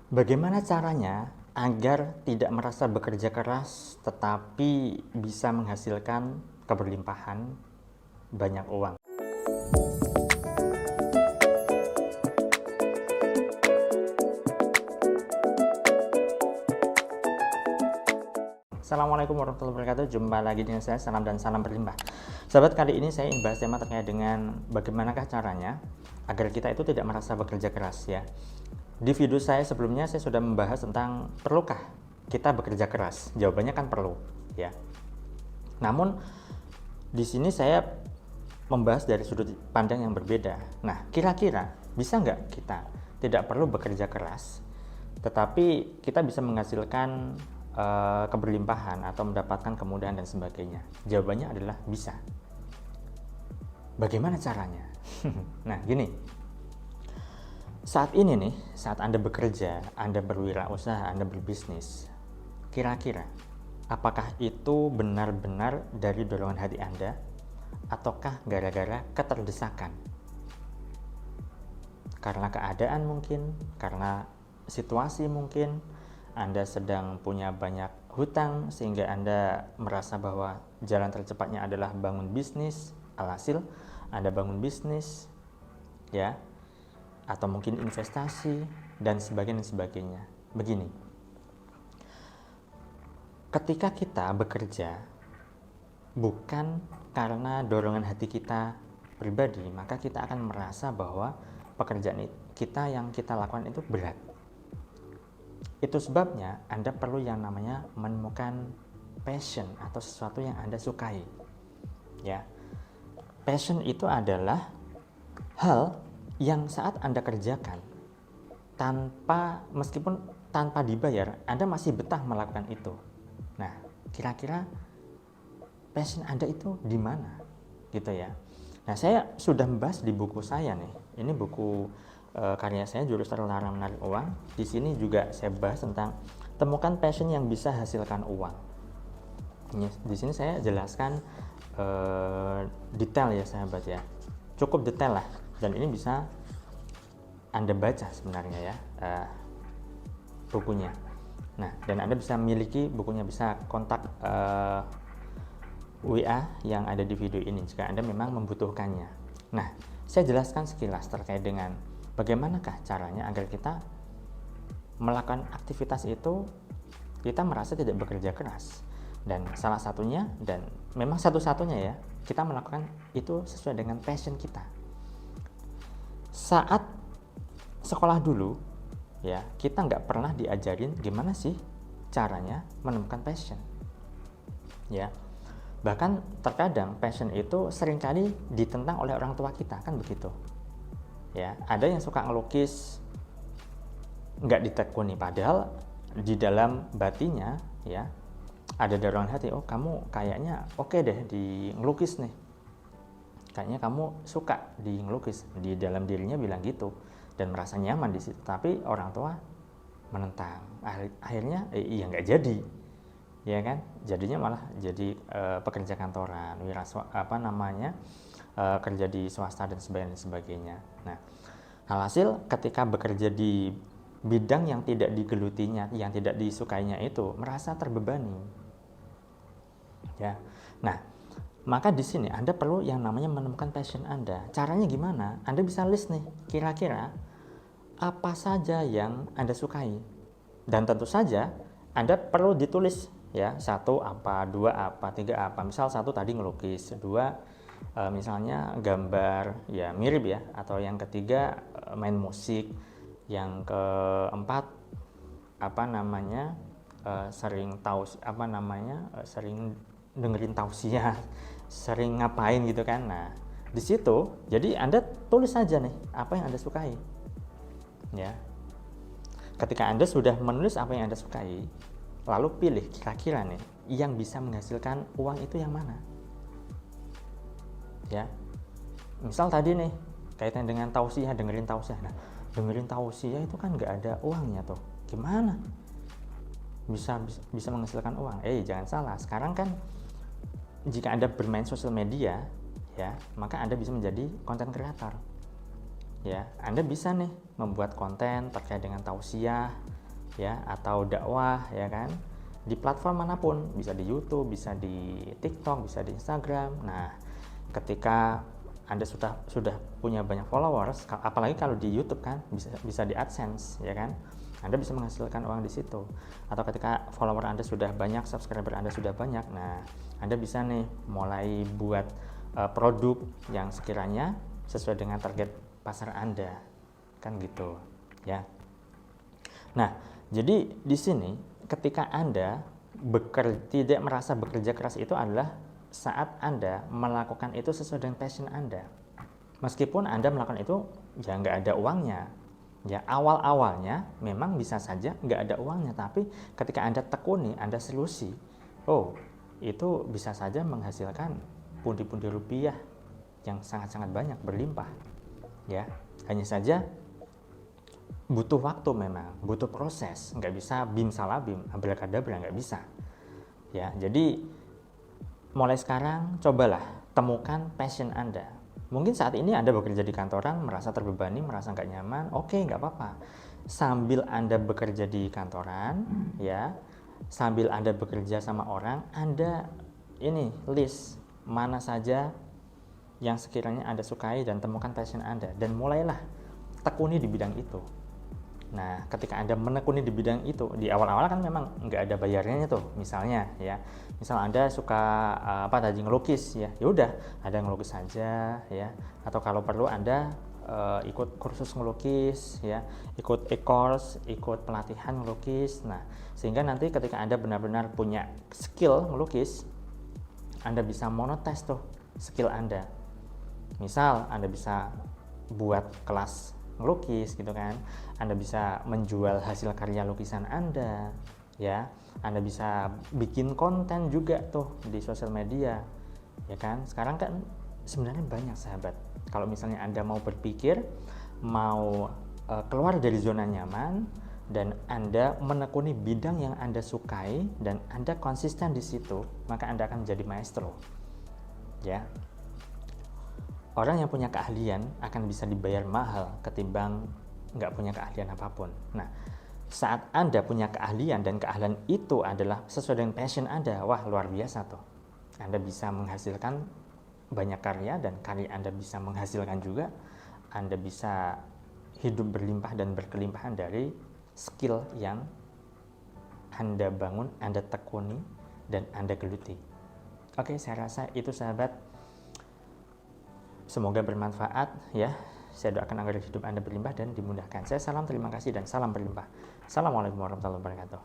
Bagaimana caranya agar tidak merasa bekerja keras tetapi bisa menghasilkan keberlimpahan banyak uang? Assalamualaikum warahmatullahi wabarakatuh. Jumpa lagi dengan saya, salam dan salam berlimpah. Sahabat, kali ini saya ingin bahas tema terkait dengan bagaimanakah caranya agar kita itu tidak merasa bekerja keras ya. Di video saya sebelumnya saya sudah membahas tentang perlukah kita bekerja keras. Jawabannya kan perlu ya. Namun di sini saya membahas dari sudut pandang yang berbeda. Nah, kira-kira bisa nggak kita tidak perlu bekerja keras, tetapi kita bisa menghasilkan keberlimpahan atau mendapatkan kemudahan dan sebagainya? Jawabannya adalah bisa. Bagaimana caranya? Nah, gini. Saat ini nih, saat Anda bekerja, Anda berwirausaha, Anda berbisnis, kira-kira apakah itu benar-benar dari dorongan hati Anda ataukah gara-gara keterdesakan? Karena keadaan mungkin, karena situasi mungkin, Anda sedang punya banyak hutang sehingga Anda merasa bahwa jalan tercepatnya adalah bangun bisnis, alhasil Anda bangun bisnis ya, atau mungkin investasi dan sebagainya. Begini, ketika kita bekerja bukan karena dorongan hati kita pribadi, maka kita akan merasa bahwa pekerjaan kita yang kita lakukan itu berat. Itu sebabnya Anda perlu yang namanya menemukan passion atau sesuatu yang Anda sukai. Ya. Passion itu adalah hal yang saat Anda kerjakan meskipun tanpa dibayar, Anda masih betah melakukan itu. Nah, kira-kira passion Anda itu di mana? Gitu ya. Nah, saya sudah membahas di buku saya nih. Ini buku karya saya, Jurus Terlarang Menarik Uang. Di sini juga saya bahas tentang temukan passion yang bisa hasilkan uang. Di sini saya jelaskan detail ya sahabat ya, cukup detail lah, dan ini bisa Anda baca sebenarnya ya bukunya. Nah, dan Anda bisa miliki bukunya, bisa kontak WA yang ada di video ini jika Anda memang membutuhkannya. Nah, saya jelaskan sekilas terkait dengan bagaimanakah caranya agar kita melakukan aktivitas itu kita merasa tidak bekerja keras. Dan salah satunya, dan memang satu-satunya ya, kita melakukan itu sesuai dengan passion kita. Saat sekolah dulu ya, kita nggak pernah diajarin gimana sih caranya menemukan passion ya. Bahkan terkadang passion itu seringkali ditentang oleh orang tua kita, kan begitu ya. Ada yang suka ngelukis nggak ditekuni, padahal di dalam batinnya ya ada dorongan hati, oh kamu kayaknya oke deh di ngelukis nih, kayaknya kamu suka di ngelukis. Di dalam dirinya bilang gitu dan merasa nyaman di situ, tapi orang tua menentang. Akhirnya iya nggak jadi ya kan, jadinya malah jadi pekerja kantoran, kerja di swasta dan sebagainya. Nah, alhasil ketika bekerja di bidang yang tidak digelutinya, yang tidak disukainya, itu merasa terbebani ya. Nah, maka di sini Anda perlu yang namanya menemukan passion Anda. Caranya gimana? Anda bisa list nih, kira-kira apa saja yang Anda sukai, dan tentu saja Anda perlu ditulis ya, satu apa, dua apa, tiga apa. Misal satu tadi ngelukis, dua misalnya gambar ya mirip ya, atau yang ketiga main musik, yang keempat sering dengerin tausiah, sering ngapain gitu kan. Nah, di situ jadi Anda tulis saja nih apa yang Anda sukai ya. Ketika Anda sudah menulis apa yang Anda sukai, lalu pilih kira-kira nih yang bisa menghasilkan uang itu yang mana ya. Misal tadi nih kaitan dengan tausiah, dengerin tausiah. Nah, dengerin tausiah itu kan nggak ada uangnya tuh, gimana bisa menghasilkan uang? Jangan salah, sekarang kan jika Anda bermain sosial media ya, maka Anda bisa menjadi content creator ya. Anda bisa nih membuat konten terkait dengan tausiah ya, atau dakwah, ya kan, di platform manapun, bisa di YouTube, bisa di TikTok, bisa di Instagram. Nah, ketika Anda sudah punya banyak followers, apalagi kalau di YouTube kan bisa di AdSense, ya kan, Anda bisa menghasilkan uang di situ. Atau ketika follower Anda sudah banyak, subscriber Anda sudah banyak, nah Anda bisa nih mulai buat produk yang sekiranya sesuai dengan target pasar Anda, kan gitu, ya. Nah, jadi di sini ketika Anda tidak merasa bekerja keras itu adalah saat Anda melakukan itu sesuai dengan passion Anda. Meskipun Anda melakukan itu ya nggak ada uangnya. Ya, awal-awalnya memang bisa saja nggak ada uangnya, tapi ketika Anda tekuni, Anda selusi, oh, itu bisa saja menghasilkan pundi-pundi rupiah yang sangat-sangat banyak, berlimpah. Ya, hanya saja butuh waktu, memang butuh proses, nggak bisa bim salabim, abrakadabra, nggak bisa. Ya, jadi mulai sekarang cobalah temukan passion Anda. Mungkin saat ini Anda bekerja di kantoran, merasa terbebani, merasa nggak nyaman, oke, nggak apa-apa. Sambil Anda bekerja di kantoran, ya, sambil Anda bekerja sama orang, Anda ini list mana saja yang sekiranya Anda sukai dan temukan passion Anda, dan mulailah tekuni di bidang itu. Nah, ketika Anda menekuni di bidang itu, di awal-awal kan memang nggak ada bayarnya tuh, misalnya ya. Misal Anda suka tadi ngelukis, ya udah, Anda ngelukis saja, ya. Atau kalau perlu Anda ikut kursus ngelukis, ya, ikut e-course, ikut pelatihan ngelukis. Nah, sehingga nanti ketika Anda benar-benar punya skill ngelukis, Anda bisa monetize tuh skill Anda. Misal Anda bisa buat kelas ngelukis gitu kan, Anda bisa menjual hasil karya lukisan Anda, ya, Anda bisa bikin konten juga tuh di sosial media, ya kan. Sekarang kan sebenarnya banyak, sahabat. Kalau misalnya Anda mau berpikir, mau keluar dari zona nyaman, dan Anda menekuni bidang yang Anda sukai dan Anda konsisten di situ, maka Anda akan menjadi maestro, ya. Orang yang punya keahlian akan bisa dibayar mahal ketimbang nggak punya keahlian apapun. Nah, saat Anda punya keahlian dan keahlian itu adalah sesuai dengan passion Anda, wah, luar biasa tuh. Anda bisa menghasilkan banyak karya, dan karya Anda bisa menghasilkan juga. Anda bisa hidup berlimpah dan berkelimpahan dari skill yang Anda bangun, Anda tekuni, dan Anda geluti. Oke, saya rasa itu, sahabat. Semoga bermanfaat, ya. Saya doakan agar hidup Anda berlimpah dan dimudahkan. Saya salam terima kasih dan salam berlimpah. Assalamualaikum warahmatullahi wabarakatuh.